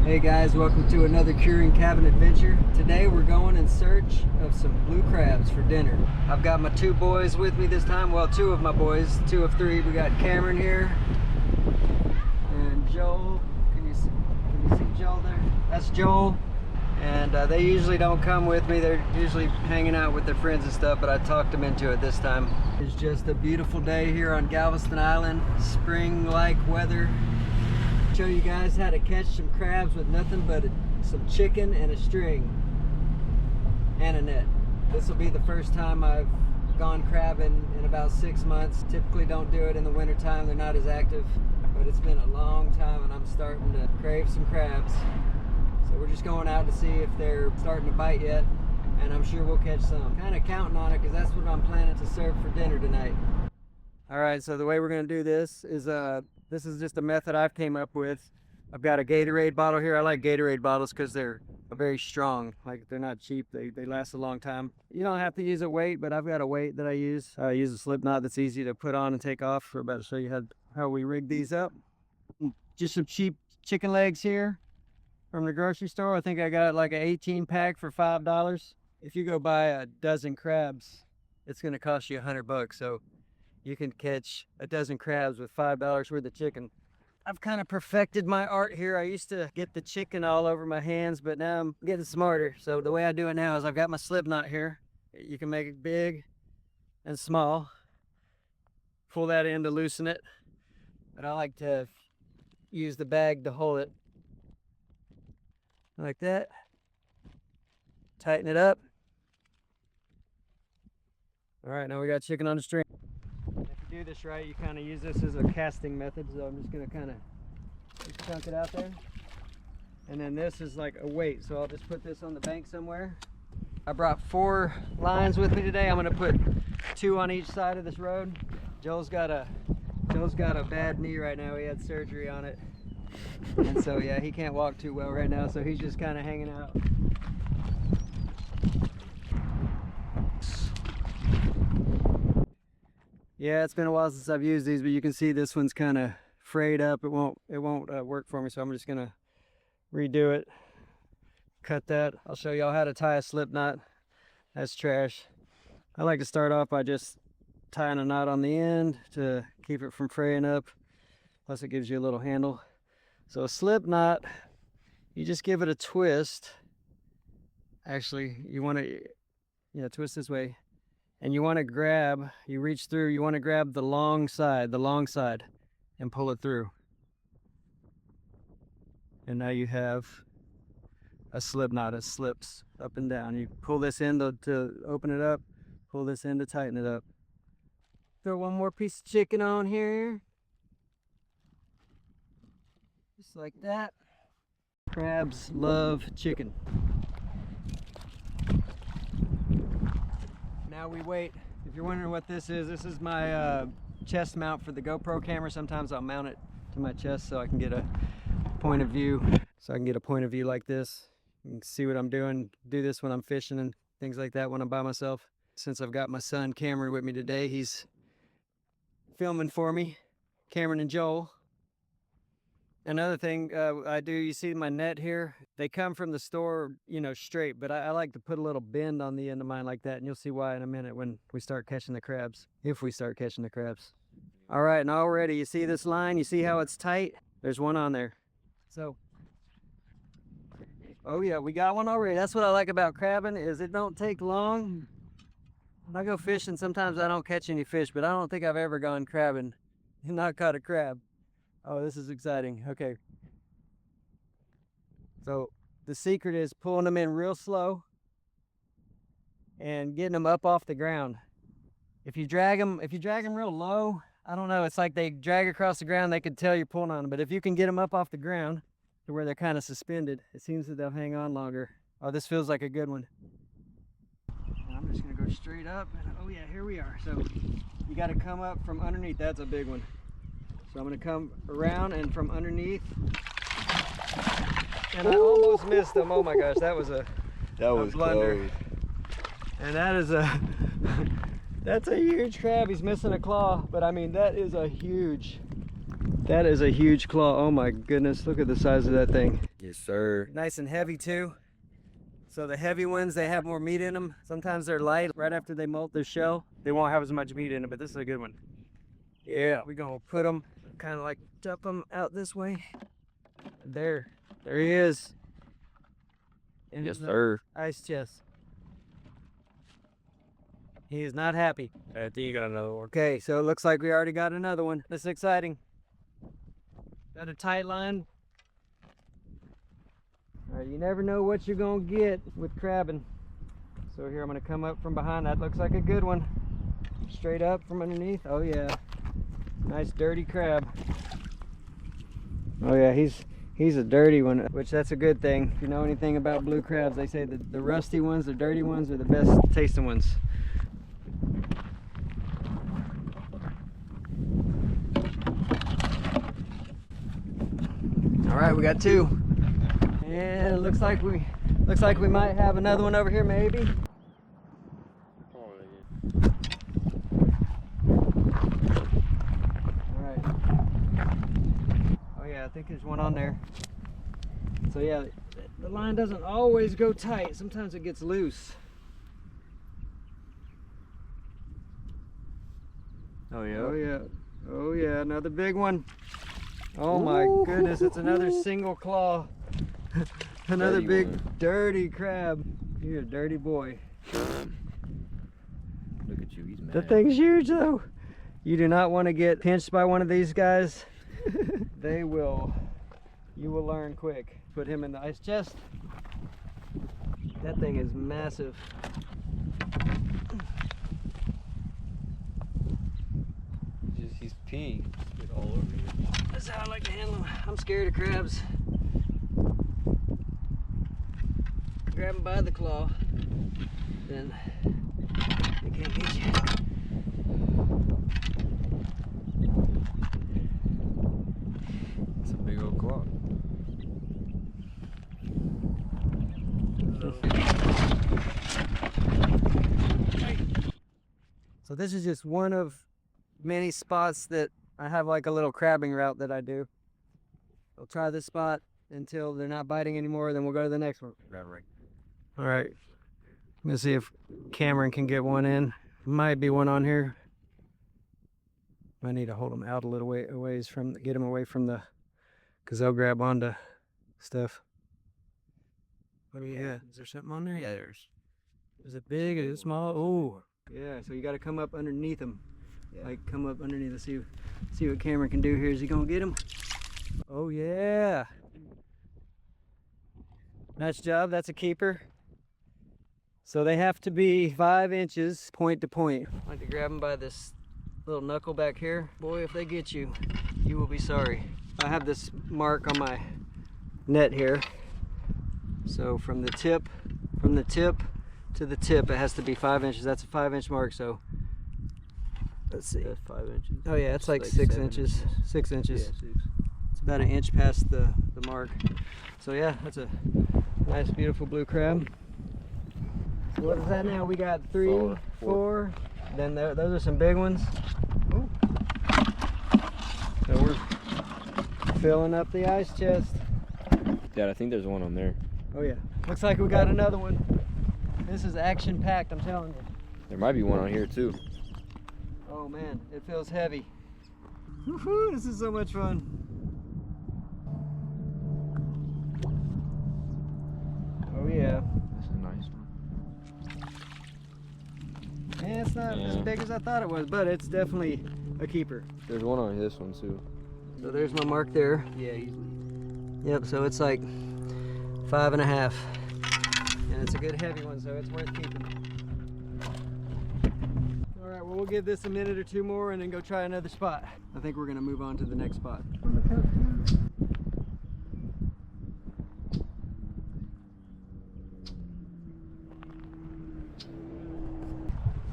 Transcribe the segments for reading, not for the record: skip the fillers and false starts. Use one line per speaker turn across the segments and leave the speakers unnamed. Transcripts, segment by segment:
Hey guys, welcome to another curing cabin adventure. Today we're going in search of some blue crabs for dinner. I've got my two boys with me this time. Well, two of my boys, two of three. We got Cameron here and Joel. Can you see Joel there? That's Joel. And they usually don't come with me. They're usually hanging out with their friends and stuff, but I talked them into it this time. It's just a beautiful day here on Galveston Island. Spring-like weather. Show you guys how to catch some crabs with nothing but some chicken and a string and a net. This will be the first time I've gone crabbing in about 6 months. Typically don't do it in the winter time, they're not as active, but it's been a long time and I'm starting to crave some crabs. So we're just going out to see if they're starting to bite yet, and I'm sure we'll catch some. Kind of counting on it because that's what I'm planning to serve for dinner tonight. All right, so the way we're gonna do this is just a method I've came up with. I've got a Gatorade bottle here. I like Gatorade bottles because they're very strong. Like, they're not cheap. They last a long time. You don't have to use a weight, but I've got a weight that I use. I use a slip knot that's easy to put on and take off. We're about to show you how we rig these up. Just some cheap chicken legs here from the grocery store. I think I got like an 18 pack for $5. If you go buy a dozen crabs, it's gonna cost you $100. So you can catch a dozen crabs with $5 worth of chicken. I've kind of perfected my art here. I used to get the chicken all over my hands, but now I'm getting smarter. So the way I do it now is I've got my slip knot here. You can make it big and small. Pull that in to loosen it. But I like to use the bag to hold it. Like that. Tighten it up. All right, now we got chicken on the string. If you do this right, you kind of use this as a casting method, so I'm just going to kind of chunk it out there. And then this is like a weight, so I'll just put this on the bank somewhere. I brought 4 lines with me today. I'm going to put 2 on each side of this road. Joel's got a bad knee right now. He had surgery on it. And so yeah, he can't walk too well right now, so he's just kind of hanging out. Yeah, it's been a while since I've used these, but you can see this one's kind of frayed up. It won't work for me, so I'm just gonna redo it. Cut that. I'll show y'all how to tie a slip knot. That's trash. I like to start off by just tying a knot on the end to keep it from fraying up. Plus it gives you a little handle. So a slip knot, you just give it a twist. Actually, you want to twist this way. And you want to grab, you reach through, you want to grab the long side, and pull it through. And now you have a slip knot. It slips up and down. You pull this in to open it up, pull this in to tighten it up. Throw one more piece of chicken on here. Just like that. Crabs love chicken. Now we wait. If you're wondering what this is my chest mount for the GoPro camera. Sometimes I'll mount it to my chest so I can get a point of view. Like this. You can see what I'm doing. Do this when I'm fishing and things like that when I'm by myself. Since I've got my son Cameron with me today, he's filming for me. Cameron and Joel. Another thing I do, you see my net here? They come from the store, straight, but I like to put a little bend on the end of mine like that, and you'll see why in a minute when we start catching the crabs, if we start catching the crabs. All right, and already, you see this line? You see how it's tight? There's one on there. So, oh yeah, we got one already. That's what I like about crabbing, is it don't take long. When I go fishing, sometimes I don't catch any fish, but I don't think I've ever gone crabbing and not caught a crab. Oh, this is exciting. Okay. So the secret is pulling them in real slow and getting them up off the ground. If you drag them real low, I don't know, it's like they drag across the ground, they could tell you're pulling on them. But if you can get them up off the ground to where they're kind of suspended, it seems that they'll hang on longer. Oh, this feels like a good one. I'm just gonna go straight up, and oh yeah, here we are. So you gotta come up from underneath. That's a big one. So I'm going to come around and from underneath, and I almost missed him. Oh my gosh, that was a blunder. Close. And that's a huge crab. He's missing a claw, but I mean that is a huge claw. Oh my goodness, look at the size of that thing.
Yes, sir.
Nice and heavy too. So the heavy ones, they have more meat in them. Sometimes they're light. Right after they molt their shell, they won't have as much meat in them, but this is a good one. Yeah, we're gonna put them, kind of like dump them out this way. There he is.
Yes, sir.
Ice chest. He is not happy.
I think you got another one.
Okay, so it looks like we already got another one. That's exciting. Got a tight line. All right, you never know what you're gonna get with crabbing. So here I'm gonna come up from behind. That looks like a good one. Straight up from underneath. Oh yeah, nice dirty crab. Oh yeah, he's a dirty one, which that's a good thing. If you know anything about blue crabs, they say that the rusty ones, the dirty ones, are the best tasting ones. All right, we got two. And it looks like we might have another one over here, maybe. All right. Oh yeah, I think there's one on there. So yeah, the line doesn't always go tight. Sometimes it gets loose.
Oh yeah.
Oh yeah. Oh yeah, another big one. Oh my goodness, it's another single claw. Another
Dirty
big
one.
dirty crab. You're a dirty boy.
Look at you, he's mad.
The thing's huge though. You do not want to get pinched by one of these guys. You will learn quick. Put him in the ice chest. That thing is massive.
He's peeing it all over you.
That's how I like to handle them. I'm scared of crabs. Grab them by the claw, then they can't get you.
It's a big old claw.
So this is just one of many spots that I have, like a little crabbing route that I do. We'll try this spot until they're not biting anymore, then we'll go to the next one.
Right.
All right, I'm gonna see if Cameron can get one in. Might be one on here. I need to hold them out a little ways from, get them away from the, because they'll grab onto stuff. What do you got? Is there something on there? Yeah, is it big? Is it small? Oh, yeah. So you got to come up underneath them. Yeah. Like come up underneath. Let's see what Cameron can do here. Is he gonna get him? Oh yeah. Nice job. That's a keeper. So they have to be 5 inches point to point. I like to grab them by this little knuckle back here. Boy, if they get you, you will be sorry. I have this mark on my net here. So from the tip to the tip, it has to be 5 inches. That's a 5-inch mark. So let's see.
That's 5 inches.
Oh yeah, it's like 6 inches. 6 inches. Yeah, 6. It's about an inch past the mark. So yeah, that's a nice, beautiful blue crab. So what is that now? We got 3, 4. Then those are some big ones. Ooh. So we're filling up the ice chest.
Dad, I think there's one on there.
Oh yeah, looks like we got another one. This is action packed, I'm telling you.
There might be one on here too.
Oh man, it feels heavy. Woohoo, this is so much fun. Oh yeah.
That's a nice one.
Yeah, it's not as big as I thought it was, but it's definitely a keeper.
There's one on this one too.
So there's my mark there.
Yeah, easily.
Yep, so it's like 5.5. And it's a good heavy one, so it's worth keeping. All right, well, we'll give this a minute or 2 more and then go try another spot. I think we're gonna move on to the next spot.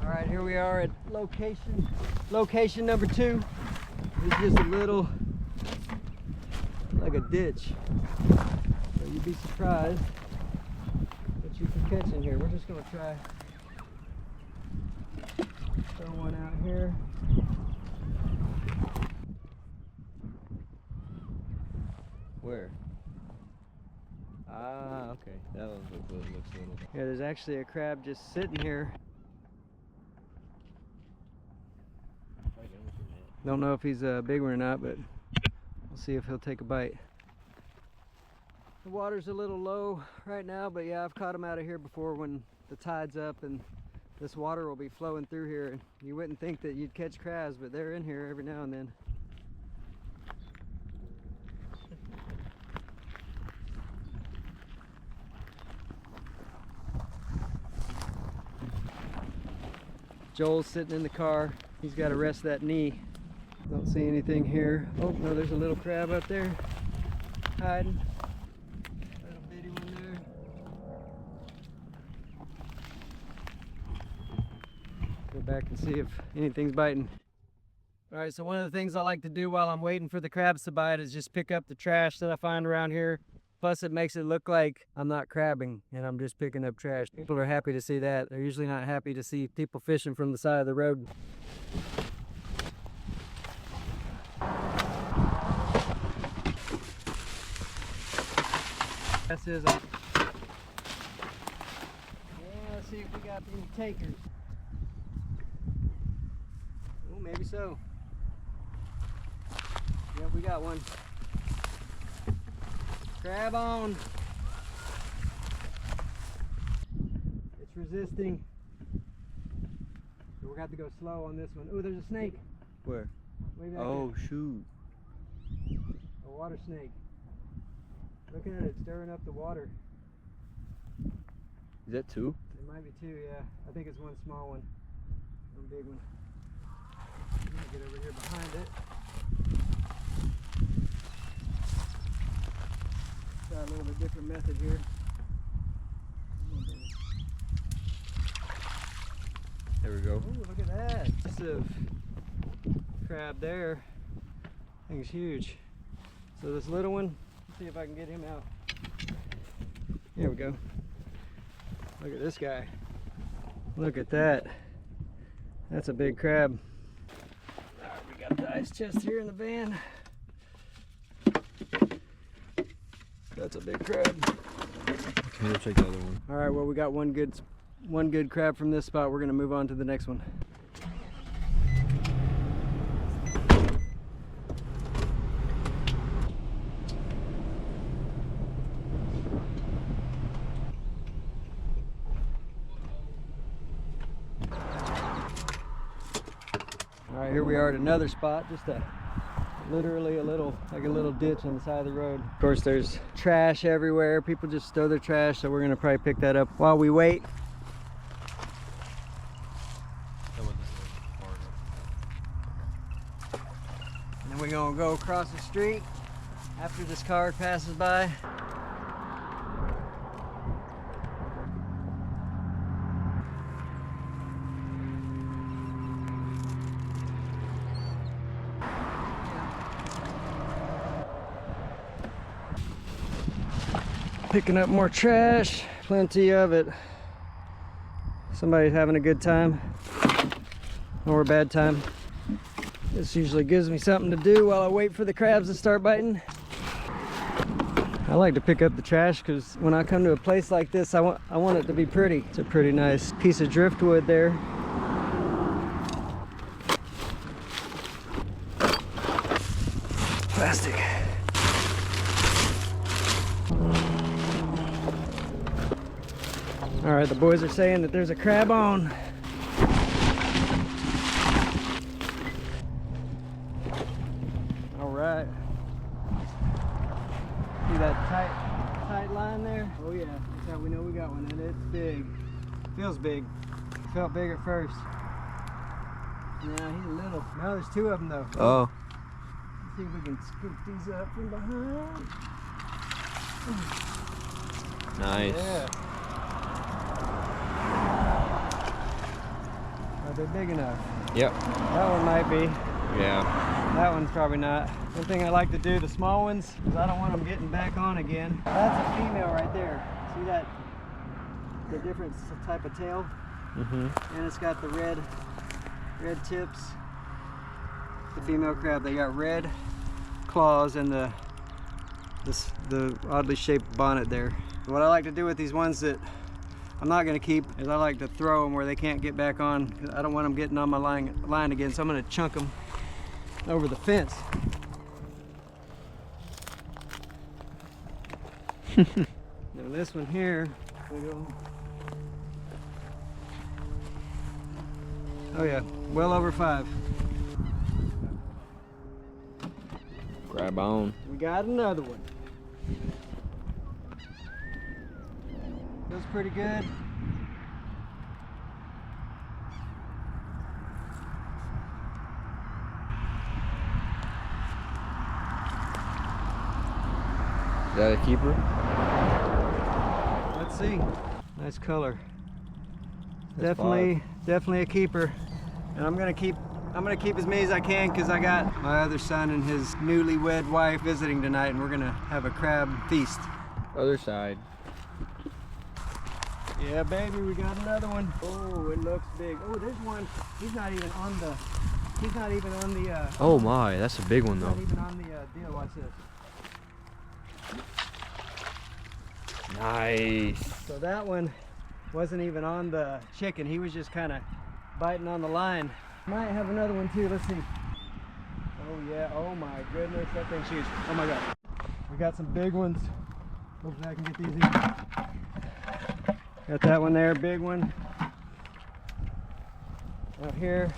All right, here we are at location number 2. It's just a little, like a ditch. So you'd be surprised what you can catch in here. We're just gonna try throw one out here.
Where? Ah, okay. That one looks a little.
Yeah, there's actually a crab just sitting here. Don't know if he's a big one or not, but we'll see if he'll take a bite. The water's a little low right now, but yeah, I've caught him out of here before when the tide's up and this water will be flowing through here. You wouldn't think that you'd catch crabs, but they're in here every now and then. Joel's sitting in the car. He's got to rest that knee. Don't see anything here. Oh, no, there's a little crab up there hiding. Little bitty one there. Go back and see if anything's biting. All right, so one of the things I like to do while I'm waiting for the crabs to bite is just pick up the trash that I find around here. Plus, it makes it look like I'm not crabbing and I'm just picking up trash. People are happy to see that. They're usually not happy to see people fishing from the side of the road. This is yeah, let's see if we got any takers. Oh, maybe so. Yep, we got one. Crab on. It's resisting. So we're gonna have to go slow on this one. Oh, there's a snake.
Where?
Way back
Oh,
there.
shoot.
A water snake. Look at it, stirring up the water.
Is that two?
It might be two, yeah. I think it's one small one. One big one. I'm gonna get over here behind it. Try a little bit different method here.
There we go.
Oh, look at that. Massive crab there. Thing's huge. So this little one, let's see if I can get him out. Here we go. Look at this guy. Look at that. That's a big crab. All right, we got the ice chest here in the van. That's a big crab.
Okay, we'll check the other one.
All right, well, we got one good crab from this spot. We're gonna move on to the next one. All right, here we are at another spot, just literally like a little ditch on the side of the road. Of course, there's trash everywhere. People just throw their trash, so we're gonna probably pick that up while we wait. And then we're gonna go across the street after this car passes by. Picking up more trash, plenty of it. Somebody's having a good time or a bad time. This usually gives me something to do while I wait for the crabs to start biting. I like to pick up the trash because when I come to a place like this, I want it to be pretty. It's a pretty nice piece of driftwood there. Plastic. All right, the boys are saying that there's a crab on. All right. See that tight line there? Oh yeah, that's how we know we got one, and it's big. Feels big. Felt big at first. Nah, he's a little. No, there's two of them though.
Oh.
Let's see if we can scoop these up from behind.
Nice.
Yeah. Are they big enough?
Yep.
That one might be.
Yeah.
That one's probably not. One thing I like to do, the small ones, is I don't want them getting back on again. That's a female right there. See that? The different type of tail?
Mm-hmm.
And it's got the red tips. The female crab, they got red claws, and the the oddly shaped bonnet there. What I like to do with these ones that I'm not going to keep is I like to throw them where they can't get back on. I don't want them getting on my line again, so I'm going to chunk them over the fence. Now this one here, we go. Oh yeah, well over 5.
Grab on.
We got another one. Feels pretty good.
Is that a keeper?
Let's see. Nice color.
That's
Definitely a keeper. And I'm gonna keep as many as I can because I got my other son and his newlywed wife visiting tonight, and we're gonna have a crab feast.
Other side.
Yeah, baby, we got another one. Oh, it looks big. Oh, there's one. He's not even on the.
Oh my, that's a big one though.
Not even on the deal. Watch this.
Nice.
So that one wasn't even on the chicken. He was just kind of biting on the line. Might have another one too. Let's see. Oh yeah. Oh my goodness, that thing's huge. Oh my god. We got some big ones. Hopefully I can get these in. Got that one there, big one. Out here.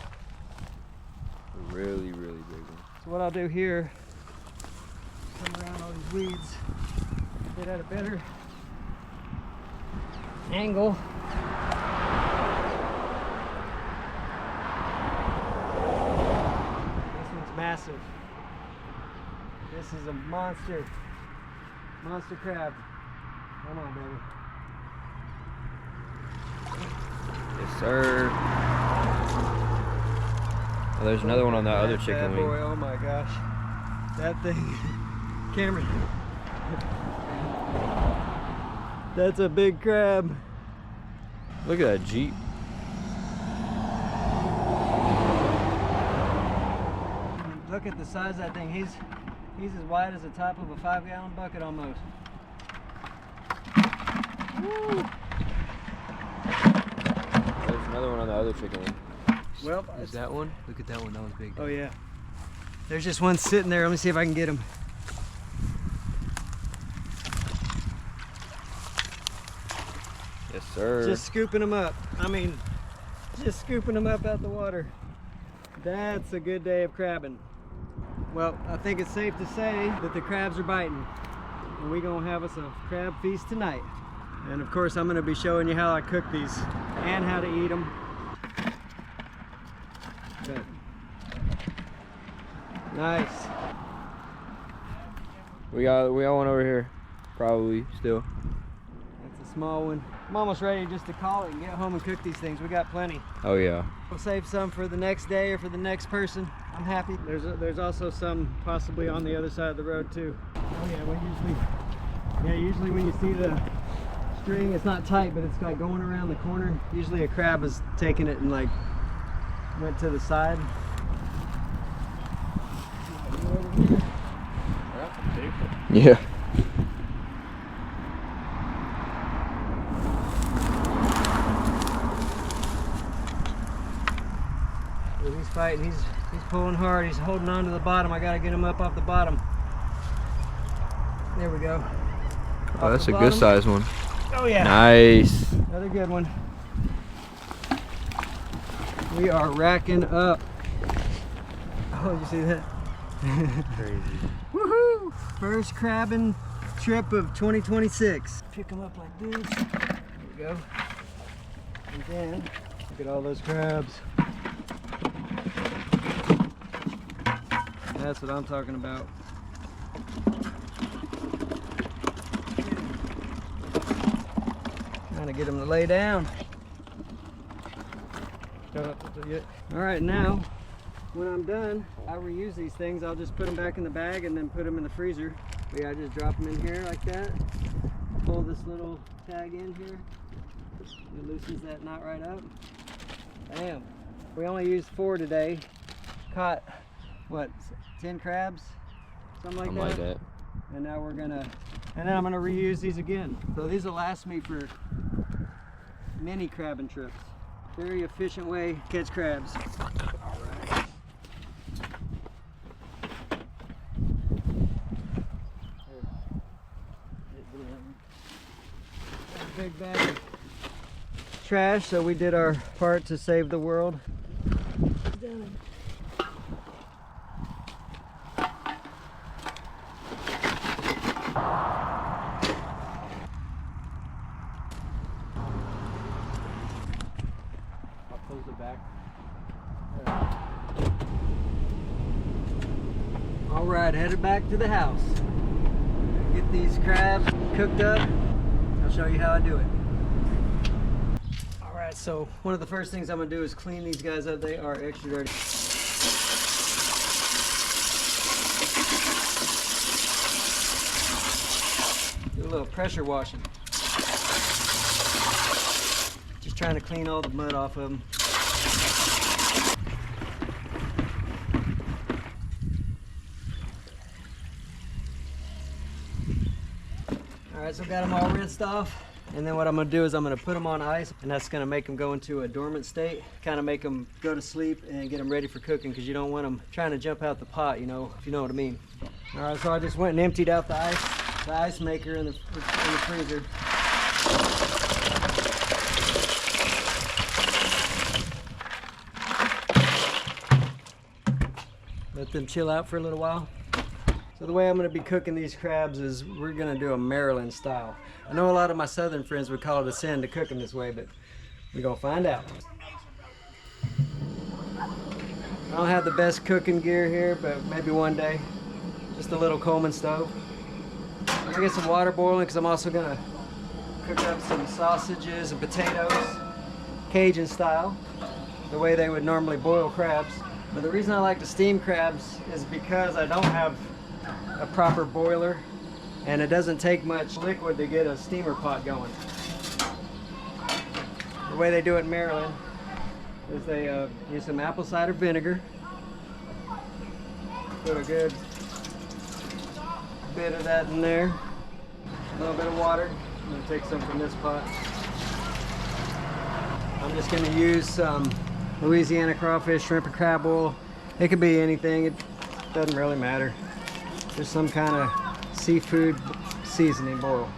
Really, really big one.
So what I'll do here, come around all these weeds, get at a better angle. This one's massive. This is a monster crab. Come on, baby.
Yes, sir. Oh, there's another one on that other chicken wing.
Boy, oh my gosh. That thing, Cameron. That's a big crab.
Look at that Jeep.
Look at the size of that thing. He's as wide as the top of a 5-gallon bucket almost. Woo.
There's another one on the other chicken wing.
Well,
is that one? Look at that one. That one's big.
Oh yeah. There's just one sitting there. Let me see if I can get him.
Yes, sir.
Just scooping them up. I mean, just scooping them up out the water. That's a good day of crabbing. Well, I think it's safe to say that the crabs are biting. And we're gonna have us a crab feast tonight. And of course, I'm gonna be showing you how I cook these and how to eat them. Good. Nice.
We got one over here, probably still.
That's a small one. I'm almost ready just to call it and get home and cook these things. We got plenty.
Oh yeah.
We'll save some for the next day or for the next person. I'm happy. There's also some possibly on the other side of the road too. Oh yeah, usually when you see the string, it's not tight, but it's like going around the corner. Usually a crab is taking it and like went to the side.
Yeah.
He's fighting. He's pulling hard. He's holding on to the bottom. I gotta get him up off the bottom. There we go.
Oh, that's a good size one.
Oh yeah.
Nice.
Another good one. We are racking up. Oh, you see that?
Crazy.
Woohoo! First crabbing trip of 2026. Pick them up like this. There we go. And then, look at all those crabs. That's what I'm talking about. Trying to get them to lay down. All right, now when I'm done, I reuse these things. I'll just put them back in the bag and then put them in the freezer. Yeah, I just drop them in here like that. Pull this little tag in here. It loosens that knot right up. Bam. We only used 4 today. Caught, what, 10 crabs? Something like that. And now we're gonna, and then I'm gonna reuse these again. So these will last me for many crabbing trips. Very efficient way to catch crabs. All right. Big bag of trash, so we did our part to save the world.
I'll close the back.
All right, headed back to the house. Get these crabs cooked up. I'll show you how I do it. All right, so one of the first things I'm gonna do is clean these guys up. They are extra dirty. Do a little pressure washing. Just trying to clean all the mud off of them. Alright, so got them all rinsed off, and then what I'm going to do is I'm going to put them on ice, and that's going to make them go into a dormant state, kind of make them go to sleep and get them ready for cooking, because you don't want them trying to jump out the pot, you know, if you know what I mean. Alright, so I just went and emptied out the ice maker in the freezer. Let them chill out for a little while. So the way I'm going to be cooking these crabs is we're going to do a Maryland style. I know a lot of my southern friends would call it a sin to cook them this way, but we're going to find out. I don't have the best cooking gear here, but maybe one day. Just a little Coleman stove. I'm going to get some water boiling because I'm also going to cook up some sausages and potatoes, Cajun style, the way they would normally boil crabs. But the reason I like to steam crabs is because I don't have a proper boiler, and it doesn't take much liquid to get a steamer pot going. The way they do it in Maryland is they use some apple cider vinegar, put a good bit of that in there, a little bit of water. I'm going to take some from this pot. I'm just going to use some Louisiana crawfish, shrimp, and crab oil. It could be anything, it doesn't really matter. Just some kind of seafood seasoning boil.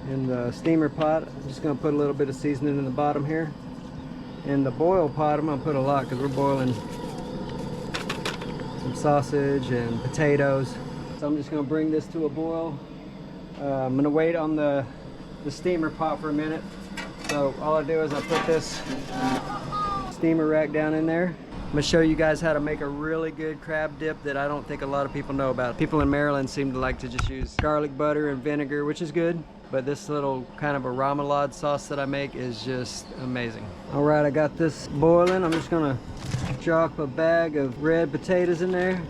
In the steamer pot, I'm just going to put a little bit of seasoning in the bottom here. In the boil pot, I'm going to put a lot because we're boiling some sausage and potatoes. So I'm just going to bring this to a boil. I'm going to wait on the steamer pot for a minute. So all I do is I put this steamer rack down in there. I'm going to show you guys how to make a really good crab dip that I don't think a lot of people know about. People in Maryland seem to like to just use garlic butter and vinegar, which is good, but this little kind of a remoulade sauce that I make is just amazing. All right, I got this boiling. I'm just going to drop a bag of red potatoes in there,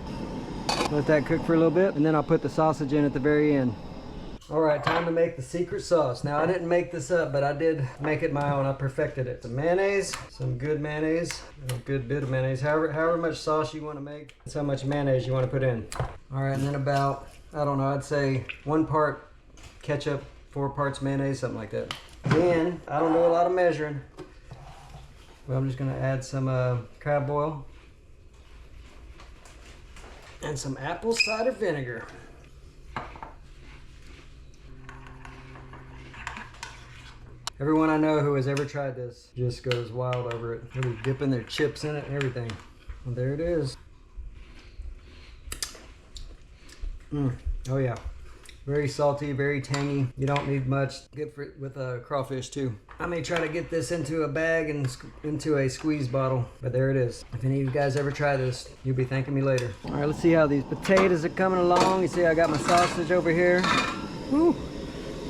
let that cook for a little bit, and then I'll put the sausage in at the very end. All right, time to make the secret sauce. Now, I didn't make this up, but I did make it my own. I perfected it. Some mayonnaise, some good mayonnaise, a good bit of mayonnaise. However much sauce you want to make, that's how much mayonnaise you want to put in. All right, and then about, I don't know, I'd say 1 part ketchup, 4 parts mayonnaise, something like that. Then, I don't do a lot of measuring, but I'm just gonna add some crab oil and some apple cider vinegar. Everyone I know who has ever tried this just goes wild over it. They'll be dipping their chips in it and everything. Well, there it is. Oh yeah. Very salty, very tangy. You don't need much. Good for with crawfish too. I may try to get this into a bag and into a squeeze bottle, but there it is. If any of you guys ever try this, you'll be thanking me later. All right, let's see how these potatoes are coming along. You see I got my sausage over here. Woo!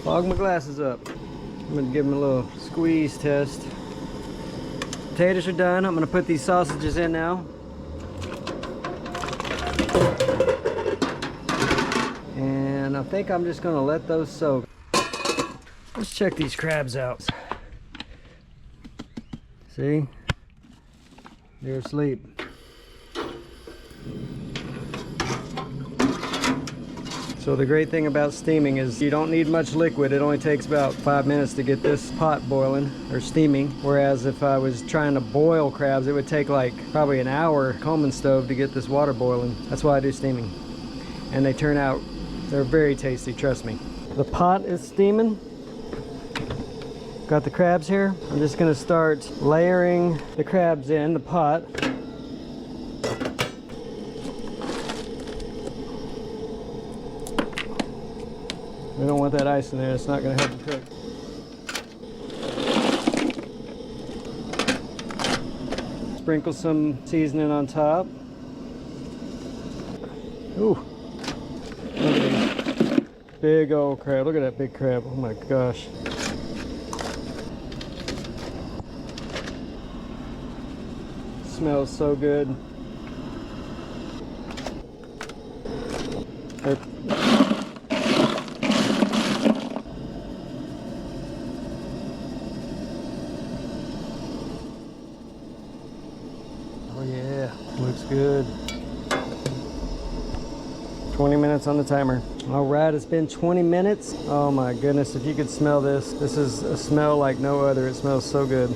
Fog my glasses up. I'm gonna give them a little squeeze test. Potatoes are done. I'm gonna put these sausages in now. And I think I'm just gonna let those soak. Let's check these crabs out. See? They're asleep. So the great thing about steaming is you don't need much liquid. It only takes about 5 minutes to get this pot boiling or steaming. Whereas if I was trying to boil crabs, it would take like probably an hour Coleman stove to get this water boiling. That's why I do steaming. And they turn out, they're very tasty, trust me. The pot is steaming. Got the crabs here. I'm just gonna start layering the crabs in the pot. We don't want that ice in there, it's not going to help the cook. Sprinkle some seasoning on top. Ooh, look at these big old crab. Look at that big crab. Oh my gosh. Smells so good. Oh yeah, looks good. 20 minutes on the timer. All right, it's been 20 minutes. Oh my goodness, if you could smell this. This is a smell like no other. It smells so good.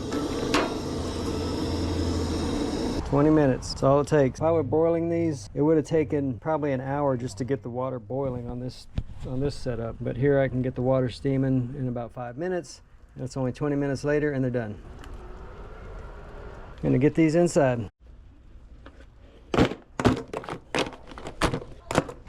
20 minutes, that's all it takes. If I were boiling these, it would have taken probably an hour just to get the water boiling on this setup. But here I can get the water steaming in about 5 minutes. That's only 20 minutes later and they're done. Gonna get these inside.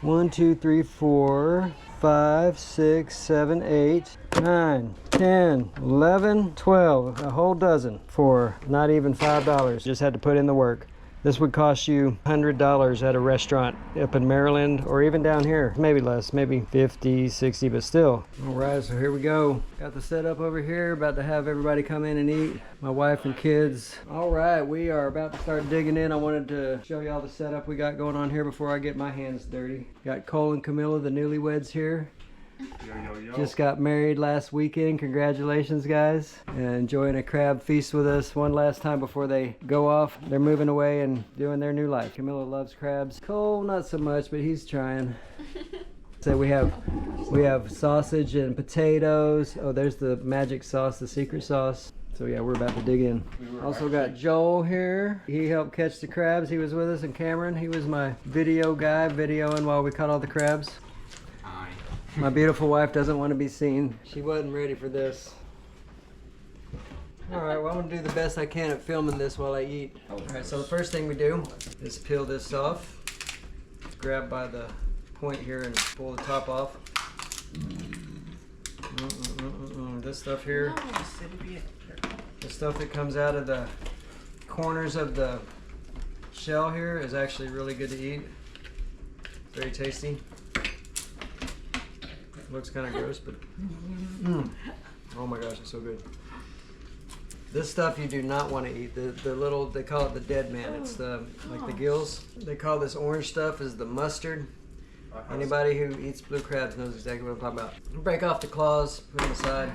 1, 2, 3, 4, 5, 6, 7, 8, 9, 10, 11, 12, a whole dozen for not even $5. Just had to put in the work. This would cost you $100 at a restaurant up in Maryland or even down here. Maybe less, maybe 50, 60, but still. All right, so here we go. Got the setup over here, about to have everybody come in and eat. My wife and kids. All right, we are about to start digging in. I wanted to show you all the setup we got going on here before I get my hands dirty. Got Cole and Camilla, the newlyweds here.
Yo, yo, yo.
Just got married last weekend. Congratulations, guys. And enjoying a crab feast with us one last time before they go off. They're moving away and doing their new life. Camilla loves crabs. Cole, not so much, but he's trying. So we have sausage and potatoes. Oh, there's the magic sauce, the secret sauce. So yeah, we're about to dig in. Also got Joel here. He helped catch the crabs. He was with us, and Cameron. He was my video guy, videoing while we caught all the crabs. My beautiful wife doesn't want to be seen. She wasn't ready for this. All right, well, I'm gonna do the best I can at filming this while I eat. All right, so the first thing we do is peel this off. Grab by the point here and pull the top off. This stuff here, the stuff that comes out of the corners of the shell here is actually really good to eat. Very tasty. Looks kind of gross, but oh my gosh, it's so good. This stuff you do not want to eat. The little, they call it the dead man. It's the like the gills. They call this orange stuff is the mustard. Anybody who eats blue crabs knows exactly what I'm talking about. Break off the claws, put them aside.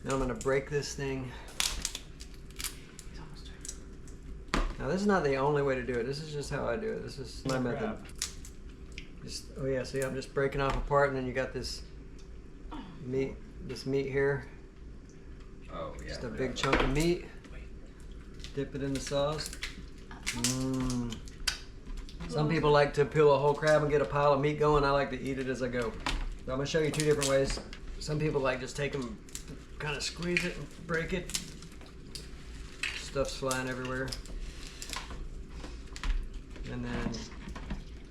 Now I'm gonna break this thing. Now this is not the only way to do it. This is just how I do it. This is my method. Oh yeah, see, I'm just breaking off a part, and then you got this meat here.
Oh yeah.
Just a big chunk of meat. Dip it in the sauce. Some people like to peel a whole crab and get a pile of meat going. I like to eat it as I go. So I'm gonna show you two different ways. Some people like just take them, kind of squeeze it and break it. Stuff's flying everywhere. And then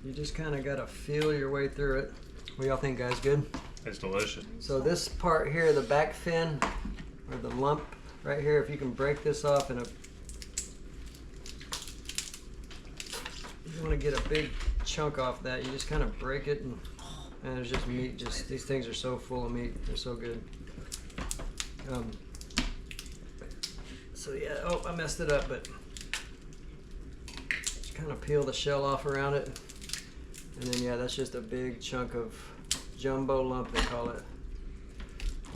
you just kind of got to feel your way through it. What do y'all think, guys? Good?
It's delicious.
So this part here, the back fin, or the lump right here, if you can break this off in a... You want to get a big chunk off that. You just kind of break it, and there's just meat. Just these things are so full of meat. They're so good. So yeah, oh, I messed it up, but just kind of peel the shell off around it. And then yeah, that's just a big chunk of jumbo lump, they call it.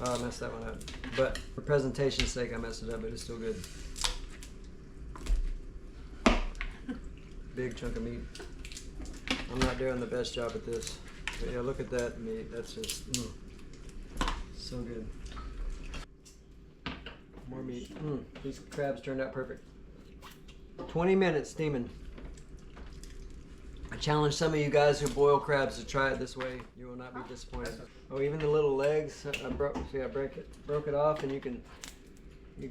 Oh, I messed that one up. But for presentation's sake, I messed it up, but it's still good. Big chunk of meat. I'm not doing the best job at this. But yeah, look at that meat. That's just so good. More meat. These crabs turned out perfect. 20 minutes steaming. I challenge some of you guys who boil crabs to try it this way. You will not be disappointed. Oh, even the little legs. I broke it off, and you can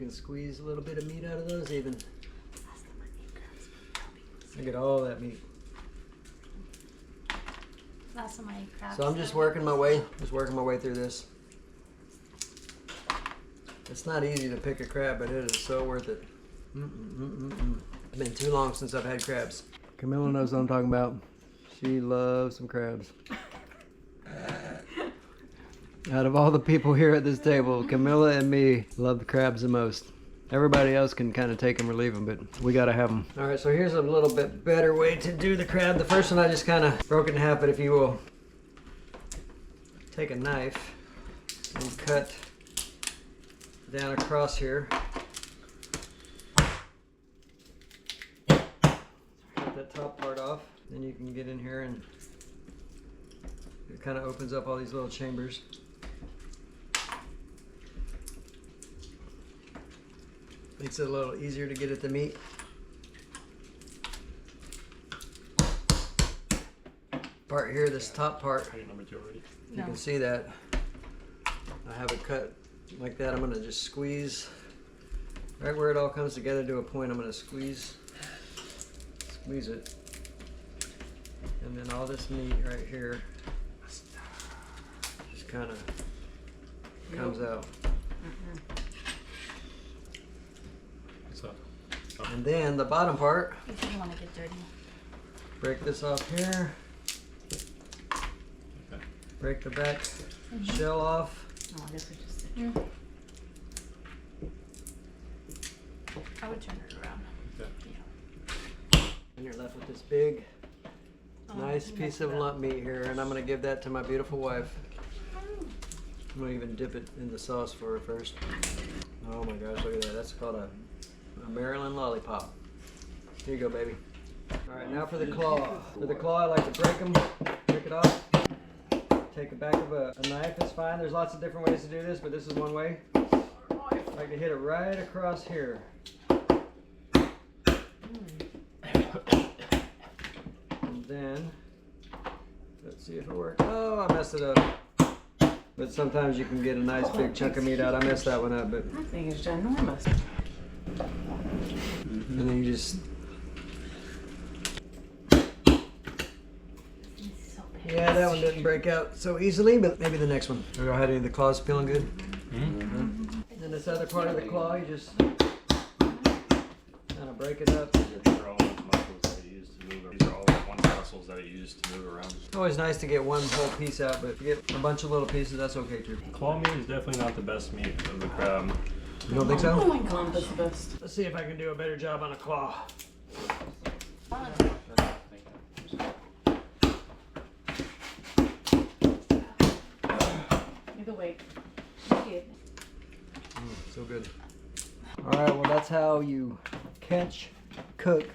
squeeze a little bit of meat out of those even. Look at all that meat.
Last time I ate crabs.
So I'm just working my way through this. It's not easy to pick a crab, but it is so worth it. It's been too long since I've had crabs. Camilla knows what I'm talking about. She loves some crabs. Out of all the people here at this table, Camilla and me love the crabs the most. Everybody else can kind of take them or leave them, but we gotta have them. All right, so here's a little bit better way to do the crab. The first one I just kind of broke it in half, but if you will take a knife and cut down across here. Cut that top part off. Then you can get in here and it kind of opens up all these little chambers. Makes it a little easier to get at the meat. Part here, this top part, you can see that. I have it cut like that. I'm gonna just squeeze right where it all comes together to a point. I'm gonna squeeze it. And then all this meat right here just kind of comes out. And then the bottom part,
You don't want to get dirty.
break this off here. Break the back shell off.
Oh, I guess we just did. I would turn it around. Yeah.
And you're left with this big,
Oh,
nice
you
piece
messed
of
it up.
lump meat here. And I'm gonna give that to my beautiful wife. I'm gonna even dip it in the sauce for her first. Oh my gosh, look at that. That's called a Maryland lollipop. Here you go, baby. All right, now for the claw. For the claw, I like to break it off. Take the back of a knife, it's fine. There's lots of different ways to do this, but this is one way. I like to hit it right across here. And then, let's see if it works. Oh, I messed it up. But sometimes you can get a nice big chunk of meat out. I messed that one up, but.
That thing is ginormous.
And then you just. Yeah, that one didn't break out so easily, but maybe the next one. Go ahead, the claws feeling good? And then this other part of the claw, you just kind of break it up.
These are all muscles that you use to move. These are all one muscles that you use to move around.
It's always nice to get one whole piece out, but if you get a bunch of little pieces, that's okay too.
Claw meat is definitely not the best meat of the crab.
You don't think
Oh
so?
my god, that's the best.
Let's see if I can do a better job on a claw.
Either way.
So good. All right, well that's how you catch, cook,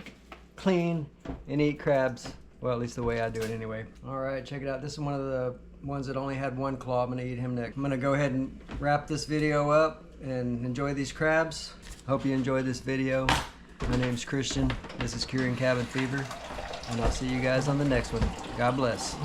clean, and eat crabs. Well, at least the way I do it anyway. All right, check it out. This is one of the ones that only had one claw. I'm gonna eat him next. I'm gonna go ahead and wrap this video up and enjoy these crabs. Hope you enjoyed this video. My name's Christian. This is Curing Cabin Fever, and I'll see you guys on the next one. God bless.